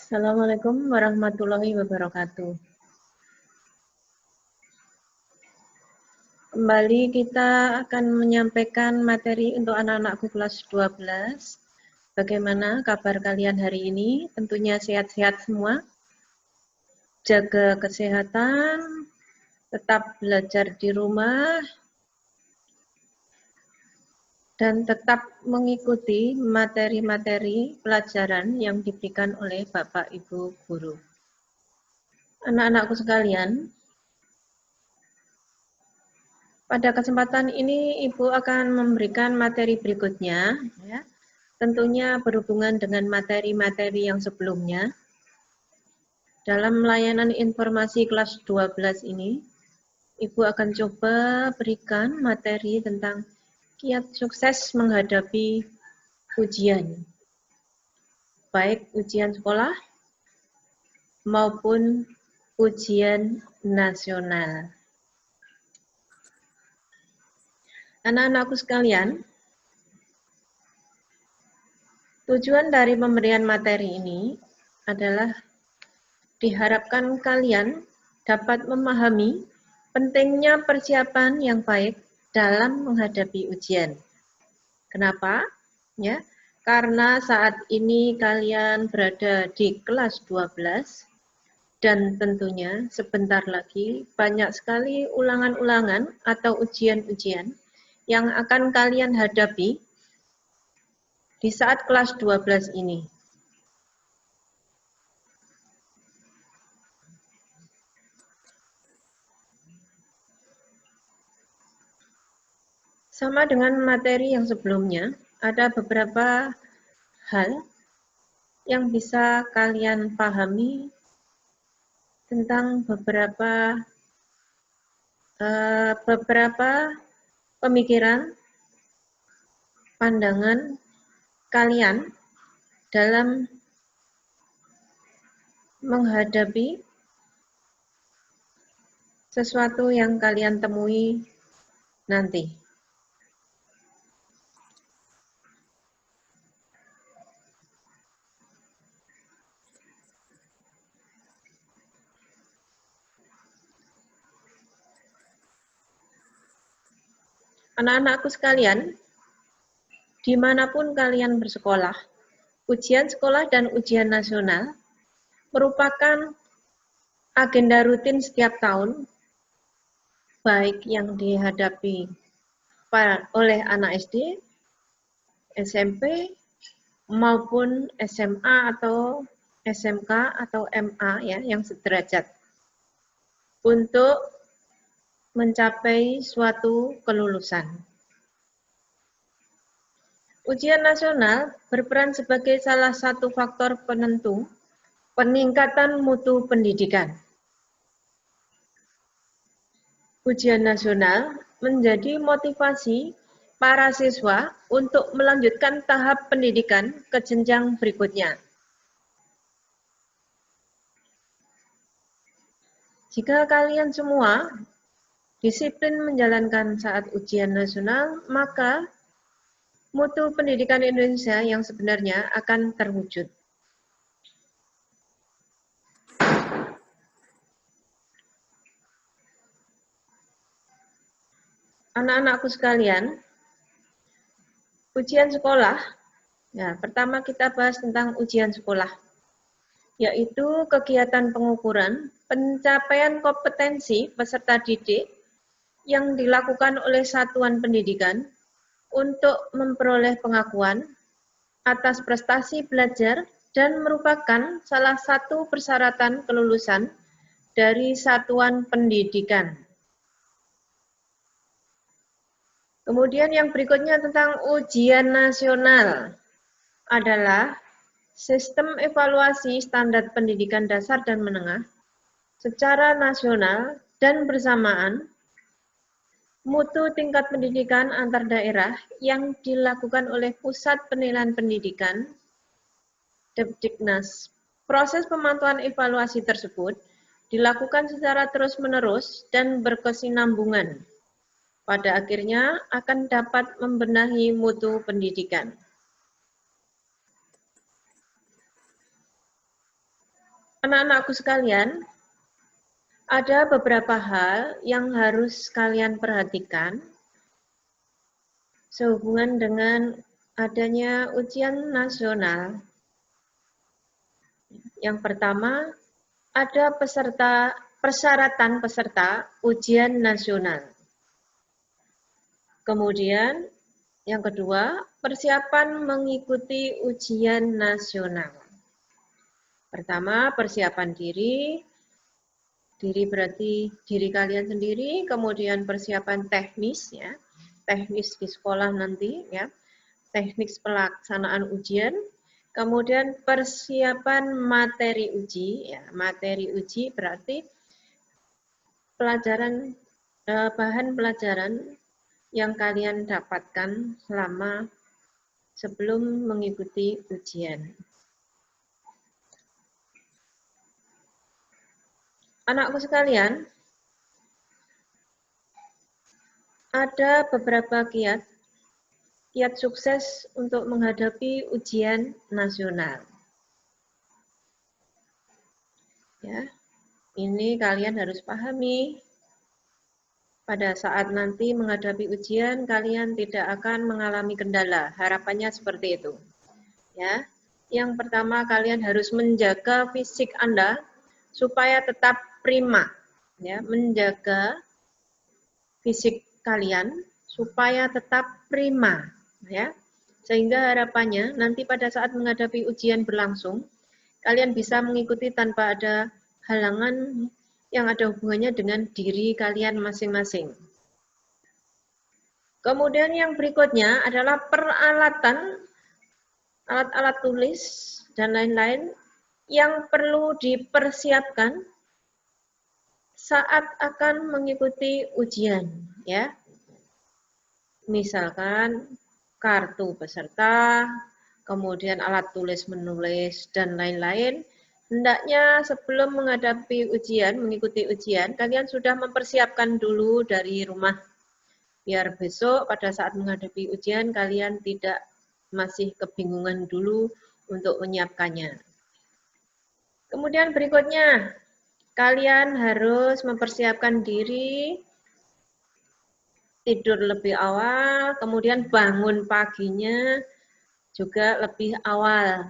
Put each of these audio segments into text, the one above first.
Assalamualaikum warahmatullahi wabarakatuh. Kembali kita akan menyampaikan materi untuk anak-anakku kelas 12. Bagaimana kabar kalian hari ini? Tentunya sehat-sehat semua. Jaga kesehatan, tetap belajar di rumah, dan tetap mengikuti materi-materi pelajaran yang diberikan oleh Bapak Ibu Guru. Anak-anakku sekalian, pada kesempatan ini Ibu akan memberikan materi berikutnya, ya. Tentunya berhubungan dengan materi-materi yang sebelumnya. Dalam layanan informasi kelas 12 ini, Ibu akan coba berikan materi tentang kiat sukses menghadapi ujian, baik ujian sekolah maupun ujian nasional. Anak-anakku sekalian, tujuan dari pemberian materi ini adalah diharapkan kalian dapat memahami pentingnya persiapan yang baik dalam menghadapi ujian. Kenapa? Ya, karena saat ini kalian berada di kelas 12 dan tentunya sebentar lagi banyak sekali ulangan-ulangan atau ujian-ujian yang akan kalian hadapi di saat kelas 12 ini. Sama dengan materi yang sebelumnya, ada beberapa hal yang bisa kalian pahami tentang beberapa pemikiran, pandangan kalian dalam menghadapi sesuatu yang kalian temui nanti. Anak-anakku sekalian, dimanapun kalian bersekolah, ujian sekolah dan ujian nasional merupakan agenda rutin setiap tahun, baik yang dihadapi oleh anak SD, SMP, maupun SMA atau SMK atau MA ya, yang sederajat, untuk mencapai suatu kelulusan. Ujian nasional berperan sebagai salah satu faktor penentu peningkatan mutu pendidikan. Ujian nasional menjadi motivasi para siswa untuk melanjutkan tahap pendidikan ke jenjang berikutnya. Jika kalian semua disiplin menjalankan saat ujian nasional, maka mutu pendidikan Indonesia yang sebenarnya akan terwujud. Anak-anakku sekalian, ujian sekolah, ya, pertama kita bahas tentang ujian sekolah, yaitu kegiatan pengukuran pencapaian kompetensi peserta didik yang dilakukan oleh satuan pendidikan untuk memperoleh pengakuan atas prestasi belajar dan merupakan salah satu persyaratan kelulusan dari satuan pendidikan. Kemudian yang berikutnya tentang ujian nasional adalah sistem evaluasi standar pendidikan dasar dan menengah secara nasional dan bersamaan mutu tingkat pendidikan antar daerah yang dilakukan oleh Pusat Penilaian Pendidikan Depdiknas. Proses pemantauan evaluasi tersebut dilakukan secara terus-menerus dan berkesinambungan. Pada akhirnya akan dapat membenahi mutu pendidikan. Anak-anakku sekalian, ada beberapa hal yang harus kalian perhatikan sehubungan dengan adanya ujian nasional. Yang pertama, ada persyaratan peserta ujian nasional. Kemudian, yang kedua, persiapan mengikuti ujian nasional. Pertama, persiapan diri. Diri berarti diri kalian sendiri, kemudian persiapan teknis ya. Teknis di sekolah nanti ya. Teknis pelaksanaan ujian. Kemudian persiapan materi uji ya. Materi uji berarti pelajaran bahan pelajaran yang kalian dapatkan selama sebelum mengikuti ujian. Anakku sekalian, ada beberapa kiat sukses untuk menghadapi ujian nasional. Ya, ini kalian harus pahami. Pada saat nanti menghadapi ujian, kalian tidak akan mengalami kendala. Harapannya seperti itu. Ya, yang pertama kalian harus menjaga fisik Anda supaya tetap prima. Ya, menjaga fisik kalian supaya tetap prima. Ya, sehingga harapannya nanti pada saat menghadapi ujian berlangsung, kalian bisa mengikuti tanpa ada halangan yang ada hubungannya dengan diri kalian masing-masing. Kemudian yang berikutnya adalah peralatan, alat-alat tulis, dan lain-lain yang perlu dipersiapkan saat akan mengikuti ujian. Ya, misalkan kartu peserta, kemudian alat tulis menulis, dan lain-lain. Hendaknya sebelum menghadapi ujian, mengikuti ujian, kalian sudah mempersiapkan dulu dari rumah. Biar besok pada saat menghadapi ujian, kalian tidak masih kebingungan dulu untuk menyiapkannya. Kemudian berikutnya, kalian harus mempersiapkan diri, tidur lebih awal, kemudian bangun paginya juga lebih awal.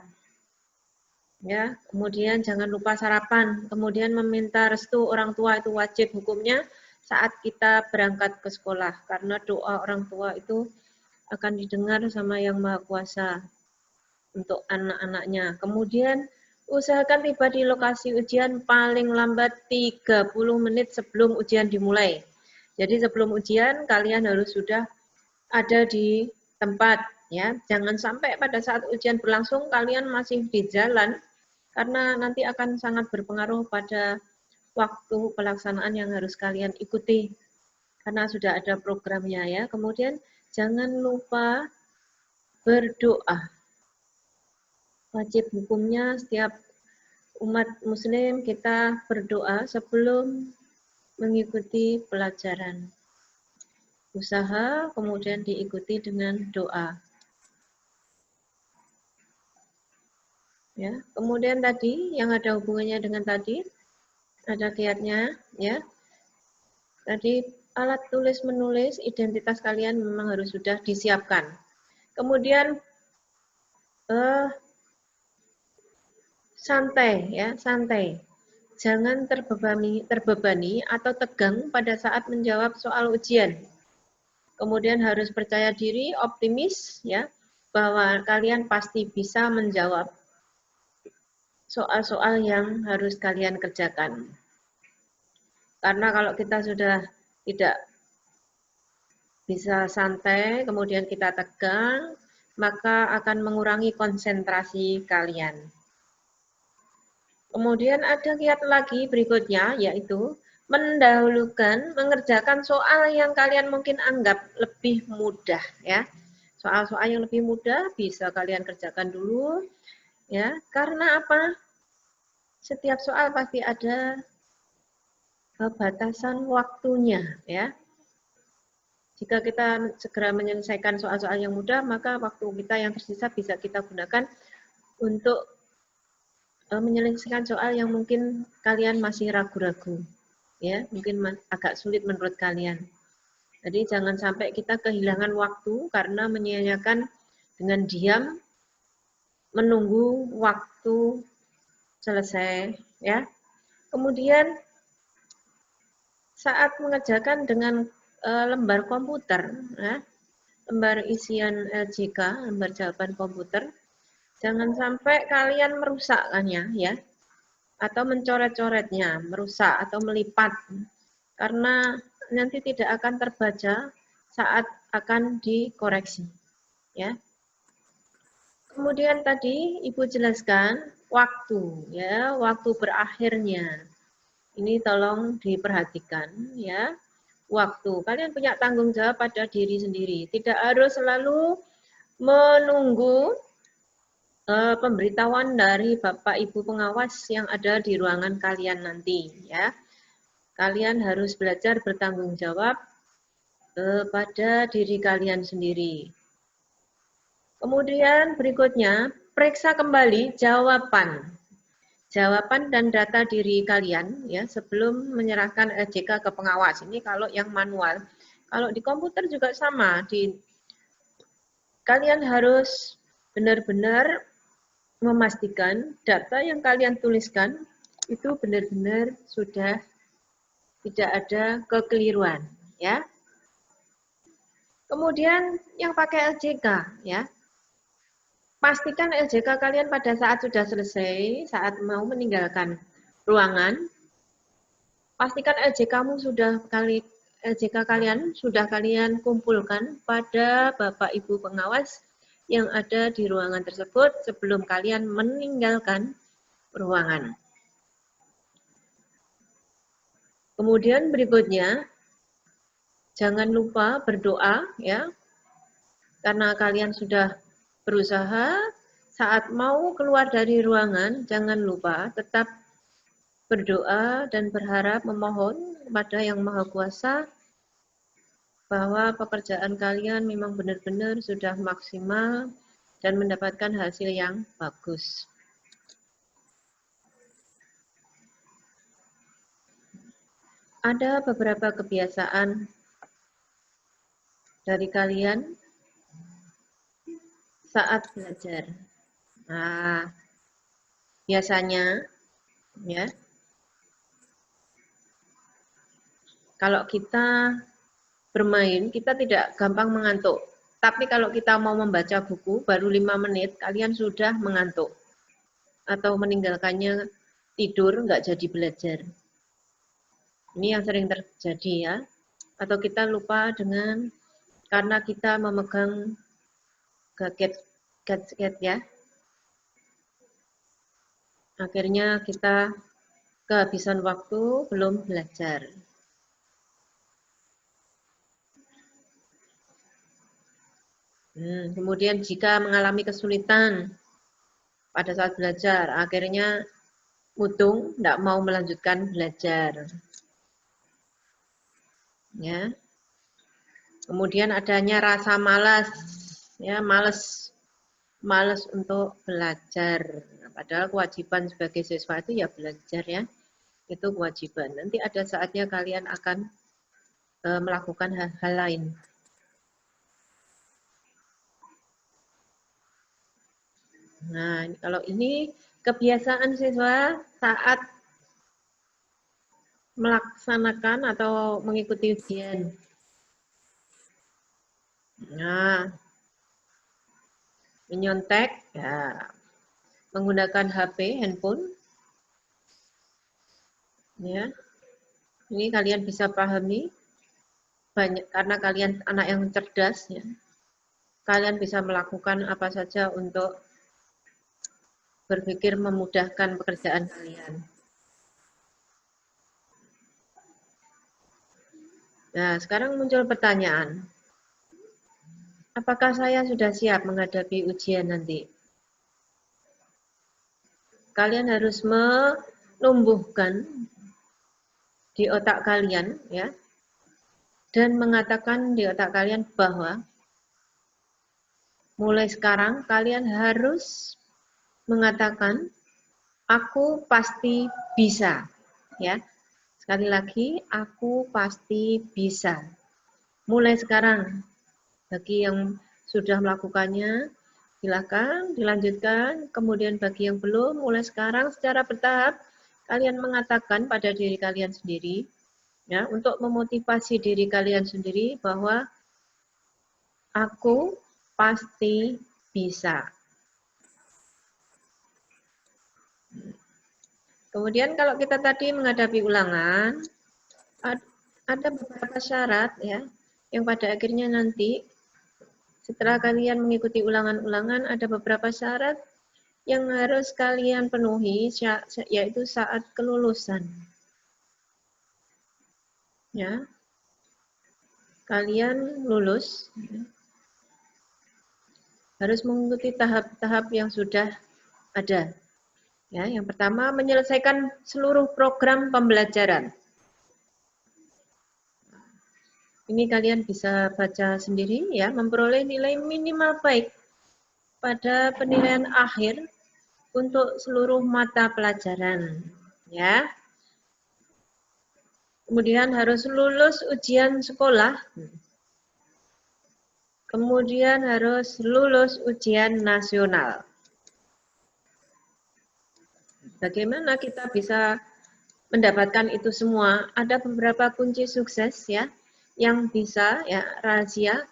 Ya, kemudian jangan lupa sarapan, kemudian meminta restu orang tua itu wajib hukumnya saat kita berangkat ke sekolah, karena doa orang tua itu akan didengar sama Yang Maha Kuasa untuk anak-anaknya. Kemudian usahakan tiba di lokasi ujian paling lambat 30 menit sebelum ujian dimulai. Jadi sebelum ujian kalian harus sudah ada di tempat ya. Jangan sampai pada saat ujian berlangsung kalian masih di jalan, karena nanti akan sangat berpengaruh pada waktu pelaksanaan yang harus kalian ikuti, karena sudah ada programnya ya. Kemudian jangan lupa berdoa. Wajib hukumnya setiap umat muslim kita berdoa sebelum mengikuti pelajaran. Usaha kemudian diikuti dengan doa. Ya, kemudian tadi yang ada hubungannya dengan tadi ada kiatnya ya. Tadi alat tulis menulis identitas kalian memang harus sudah disiapkan. Kemudian santai ya, santai. Jangan terbebani atau tegang pada saat menjawab soal ujian. Kemudian harus percaya diri, optimis ya, bahwa kalian pasti bisa menjawab soal-soal yang harus kalian kerjakan. Karena kalau kita sudah tidak bisa santai, kemudian kita tegang, maka akan mengurangi konsentrasi kalian. Kemudian ada kiat lagi berikutnya, yaitu mendahulukan mengerjakan soal yang kalian mungkin anggap lebih mudah ya. Soal-soal yang lebih mudah bisa kalian kerjakan dulu ya. Karena apa? Setiap soal pasti ada batasan waktunya ya. Jika kita segera menyelesaikan soal-soal yang mudah, maka waktu kita yang tersisa bisa kita gunakan untuk menyelesaikan soal yang mungkin kalian masih ragu-ragu, ya, mungkin agak sulit menurut kalian. Jadi jangan sampai kita kehilangan waktu karena menyia-nyiakan dengan diam menunggu waktu selesai, ya. Kemudian saat mengerjakan dengan lembar komputer, ya, lembar isian LJK, lembar jawaban komputer, jangan sampai kalian merusakkannya, ya, atau mencoret-coretnya, merusak atau melipat, karena nanti tidak akan terbaca saat akan dikoreksi, ya. Kemudian tadi Ibu jelaskan waktu, ya, waktu berakhirnya. Ini tolong diperhatikan, ya. Waktu. Kalian punya tanggung jawab pada diri sendiri. Tidak harus selalu menunggu pemberitahuan dari Bapak Ibu pengawas yang ada di ruangan kalian nanti, ya. Kalian harus belajar bertanggung jawab pada diri kalian sendiri. Kemudian berikutnya, periksa kembali jawaban dan data diri kalian, ya, sebelum menyerahkan LJK ke pengawas. Ini kalau yang manual. Kalau di komputer juga sama. Kalian harus benar-benar memastikan data yang kalian tuliskan itu benar-benar sudah tidak ada kekeliruan, ya. Kemudian yang pakai LJK, ya. Pastikan LJK kalian pada saat sudah selesai, saat mau meninggalkan ruangan, pastikan LJK kalian sudah kalian kumpulkan pada Bapak Ibu pengawas yang ada di ruangan tersebut sebelum kalian meninggalkan ruangan. Kemudian berikutnya, jangan lupa berdoa, ya, karena kalian sudah berusaha saat mau keluar dari ruangan, jangan lupa tetap berdoa dan berharap memohon kepada Yang Maha Kuasa bahwa pekerjaan kalian memang benar-benar sudah maksimal dan mendapatkan hasil yang bagus. Ada beberapa kebiasaan dari kalian saat belajar. Nah, biasanya, ya, kalau kita bermain, kita tidak gampang mengantuk. Tapi kalau kita mau membaca buku, baru 5 menit, kalian sudah mengantuk. Atau meninggalkannya tidur, nggak jadi belajar. Ini yang sering terjadi, ya. Atau kita lupa karena kita memegang gadget, ya. Akhirnya kita kehabisan waktu, belum belajar. Kemudian jika mengalami kesulitan pada saat belajar, akhirnya mutung, tidak mau melanjutkan belajar. Ya. Kemudian adanya rasa malas, ya, malas untuk belajar. Padahal kewajiban sebagai siswa itu ya belajar, ya, itu kewajiban. Nanti ada saatnya kalian akan melakukan hal-hal lain. Nah, kalau ini kebiasaan siswa saat melaksanakan atau mengikuti ujian. Nah, menyontek, ya, menggunakan HP, handphone, ya. Ini kalian bisa pahami banyak karena kalian anak yang cerdas, ya. Kalian bisa melakukan apa saja untuk berpikir memudahkan pekerjaan kalian. Nah, sekarang muncul pertanyaan. Apakah saya sudah siap menghadapi ujian nanti? Kalian harus menumbuhkan di otak kalian, ya, dan mengatakan di otak kalian bahwa mulai sekarang kalian harus mengatakan Aku pasti bisa. Ya, sekali lagi, aku pasti bisa. Mulai sekarang, bagi yang sudah melakukannya, silakan dilanjutkan. Kemudian bagi yang belum, mulai sekarang secara bertahap, kalian mengatakan pada diri kalian sendiri, ya, untuk memotivasi diri kalian sendiri bahwa aku pasti bisa. Kemudian kalau kita tadi menghadapi ulangan, ada beberapa syarat ya, yang pada akhirnya nanti setelah kalian mengikuti ulangan-ulangan ada beberapa syarat yang harus kalian penuhi, yaitu saat kelulusan. Ya, kalian lulus harus mengikuti tahap-tahap yang sudah ada. Ya, yang pertama menyelesaikan seluruh program pembelajaran. Ini kalian bisa baca sendiri ya, memperoleh nilai minimal baik pada penilaian akhir untuk seluruh mata pelajaran. Ya. Kemudian harus lulus ujian sekolah. Kemudian harus lulus ujian nasional. Bagaimana kita bisa mendapatkan itu semua? Ada beberapa kunci sukses ya, yang bisa ya rahasia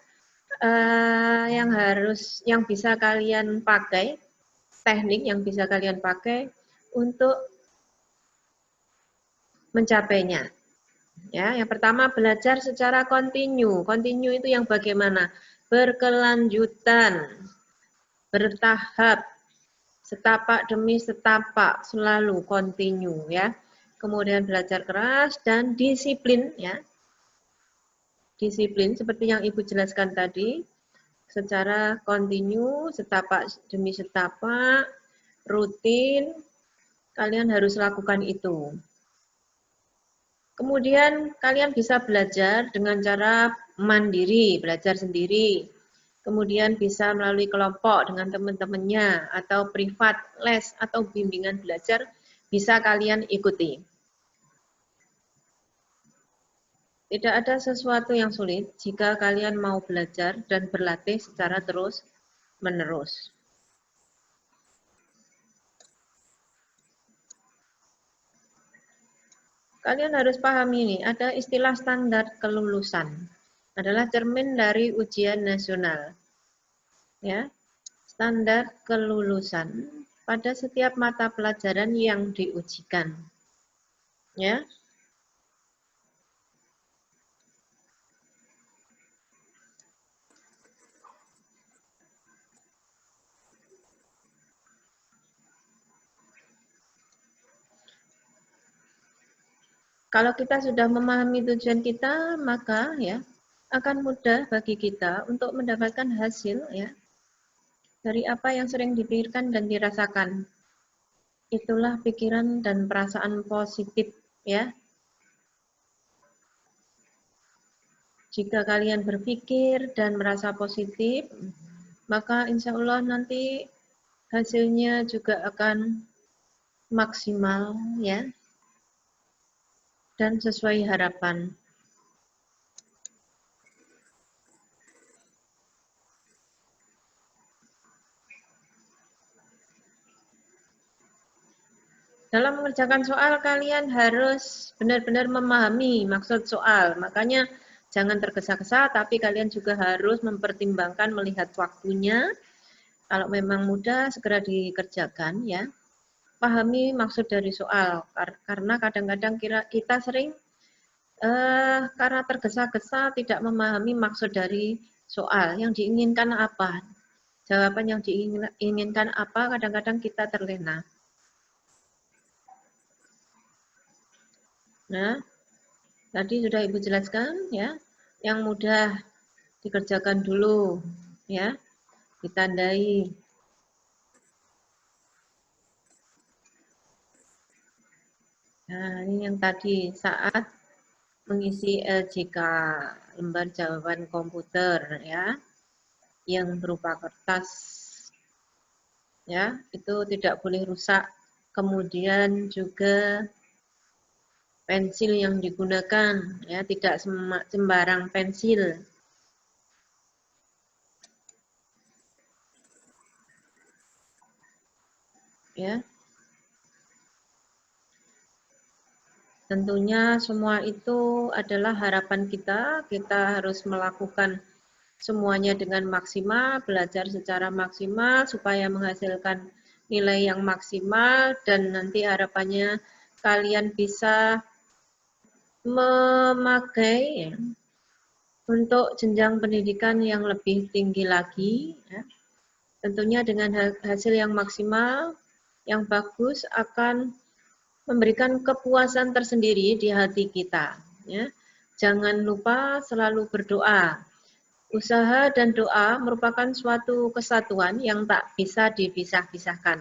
yang bisa kalian pakai, teknik yang bisa kalian pakai untuk mencapainya. Ya, yang pertama belajar secara kontinu. Kontinu itu yang bagaimana? Berkelanjutan, bertahap, setapak demi setapak, selalu kontinu ya. Kemudian belajar keras dan disiplin ya. Disiplin seperti yang Ibu jelaskan tadi, secara kontinu, setapak demi setapak, rutin, kalian harus lakukan itu. Kemudian kalian bisa belajar dengan cara mandiri, belajar sendiri. Kemudian bisa melalui kelompok dengan teman-temannya atau privat les atau bimbingan belajar bisa kalian ikuti. Tidak ada sesuatu yang sulit jika kalian mau belajar dan berlatih secara terus-menerus. Kalian harus pahami ini, ada istilah standar kelulusan. Adalah cermin dari ujian nasional. Ya, standar kelulusan pada setiap mata pelajaran yang diujikan. Ya. Kalau kita sudah memahami tujuan kita, maka ya akan mudah bagi kita untuk mendapatkan hasil ya dari apa yang sering dipikirkan dan dirasakan. Itulah pikiran dan perasaan positif ya. Jika kalian berpikir dan merasa positif, maka insya Allah nanti hasilnya juga akan maksimal ya dan sesuai harapan. Dalam mengerjakan soal, kalian harus benar-benar memahami maksud soal. Makanya jangan tergesa-gesa, tapi kalian juga harus mempertimbangkan melihat waktunya. Kalau memang mudah, segera dikerjakan ya. Pahami maksud dari soal, karena kadang-kadang kita sering karena tergesa-gesa tidak memahami maksud dari soal. Yang diinginkan apa? Jawaban yang diinginkan apa, kadang-kadang kita terlena. Nah, tadi sudah Ibu jelaskan ya, yang mudah dikerjakan dulu ya, ditandai. Nah, ini yang tadi saat mengisi LJK, lembar jawaban komputer ya, yang berupa kertas ya, itu tidak boleh rusak kemudian juga pensil yang digunakan, ya, tidak sembarang pensil. Ya. Tentunya semua itu adalah harapan kita harus melakukan semuanya dengan maksimal, belajar secara maksimal supaya menghasilkan nilai yang maksimal, dan nanti harapannya kalian bisa memakai, ya, untuk jenjang pendidikan yang lebih tinggi lagi, ya. Tentunya dengan hasil yang maksimal, yang bagus akan memberikan kepuasan tersendiri di hati kita. Ya. Jangan lupa selalu berdoa. Usaha dan doa merupakan suatu kesatuan yang tak bisa dipisah-pisahkan.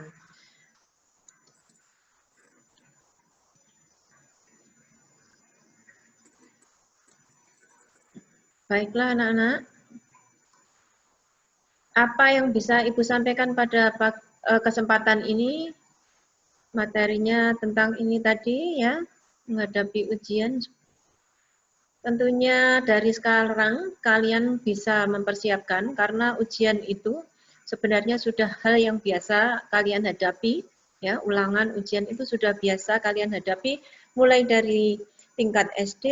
Baiklah anak-anak, apa yang bisa Ibu sampaikan pada kesempatan ini? Materinya tentang ini tadi, ya, menghadapi ujian. Tentunya dari sekarang kalian bisa mempersiapkan, karena ujian itu sebenarnya sudah hal yang biasa kalian hadapi, ya, ulangan ujian itu sudah biasa kalian hadapi mulai dari tingkat SD,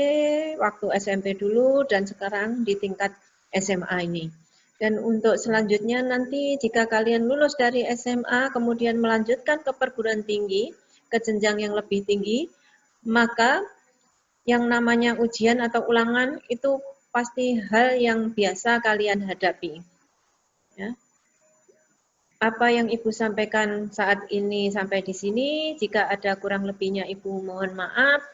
waktu SMP dulu, dan sekarang di tingkat SMA ini. Dan untuk selanjutnya nanti jika kalian lulus dari SMA kemudian melanjutkan ke perguruan tinggi, ke jenjang yang lebih tinggi, maka yang namanya ujian atau ulangan itu pasti hal yang biasa kalian hadapi. Ya. Apa yang Ibu sampaikan saat ini sampai di sini, jika ada kurang lebihnya Ibu mohon maaf.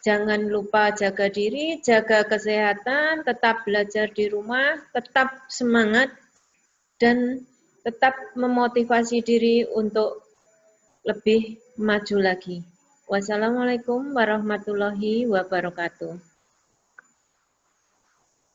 Jangan lupa jaga diri, jaga kesehatan, tetap belajar di rumah, tetap semangat, dan tetap memotivasi diri untuk lebih maju lagi. Wassalamualaikum warahmatullahi wabarakatuh.